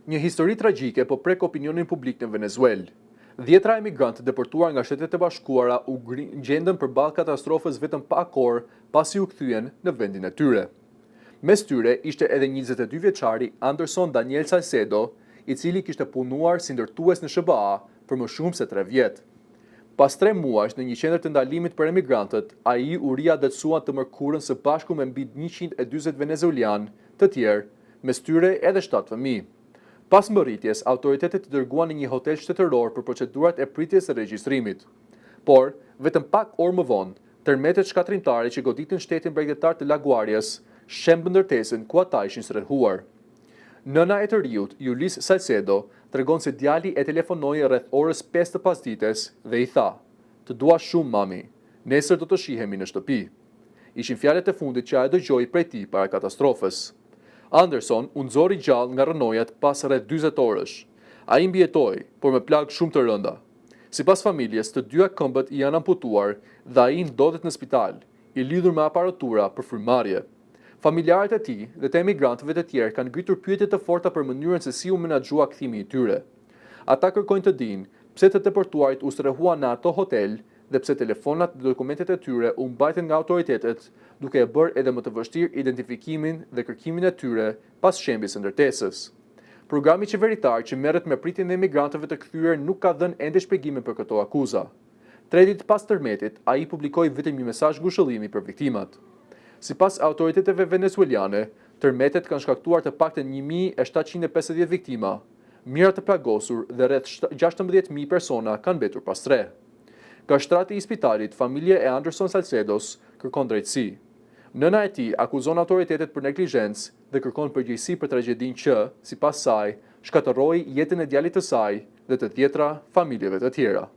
Një histori tragjike po prek opinionin publik në Venezuelë. Dhjetra emigrantë deportuar nga Shtetet e Bashkuara u gjendën përballë katastrofës vetëm pak orë pasi u kthyen në vendin e tyre. Mes tyre ishte edhe 22 vjeçari Anderson Daniel Salcedo, i cili kishte punuar si ndërtues në SBA për më shumë se 3 vjet. Pas 3 muajsh në një qendër të ndalimit për emigrantët, ai u riadetësua të mërkurën së bashku me mbi 140 venezuelian të tjerë, mes tyre edhe 7 fëmijë. Pas mbërritjes, autoritetet i dërguan në një hotel shtetëror për procedurat e pritjes së regjistrimit. Por, vetëm pak orë më vonë, tërmetet shkatrimtare që goditën shtetin bregdetar të Laguarias shembën ndërtesën ku ata ishin srëhuar. Nëna e të riut, Yulis Salcedo, tregon se djali e telefonoi rreth orës 5 të pasdites dhe i tha: "Të dua shumë, mami. Nesër do të shihemi në shtëpi." Ishin fjalët e fundit që ai dëgjoi prej tij para katastrofës. Anderson u nxori gjallë nga rënojat pas rreth 40 orësh. Ai mbijetoi, por me plagë shumë të rënda. Sipas familjes, të dyja këmbët i janë amputuar dhe ai ndodhet në spital, i lidhur me aparatura për frymëmarrje. Familjarët e tij dhe të emigrantëve të tjerë kanë ngritur pyetje të forta për mënyrën se si u menaxhua kthimi i tyre. Ata kërkojnë të dinë pse të deportuarit u strehuan në ato hotel dhe pse telefonat dhe dokumentet e tyre u mbajtën nga autoritetet, duke e bërë edhe më të vështirë identifikimin dhe kërkimin e tyre pas shembjes së ndërtesës. Programi qeveritar që merret me pritjen e emigrantëve të kthyer nuk ka dhënë ende shpjegime për këto akuza. 3 ditë pas tërmetit, ai publikoi vetëm një mesazh ngushëllimi për viktimat. Sipas autoriteteve venezueliane, tërmetet kanë shkaktuar të paktën 1750 viktima, mijëra të plagosur dhe rreth 16.000 persona kanë mbetur pas tre. Gashtrati i spitalit, familja e Anderson Salcedos, kërkon drejtësi. Nëna e tij akuzon autoritetet për neglizhencë dhe kërkon përgjegjësi për tragjedinë që, sipas saj, shkatërroi jetën e djalit të saj dhe të tjetra familjeve të tjera.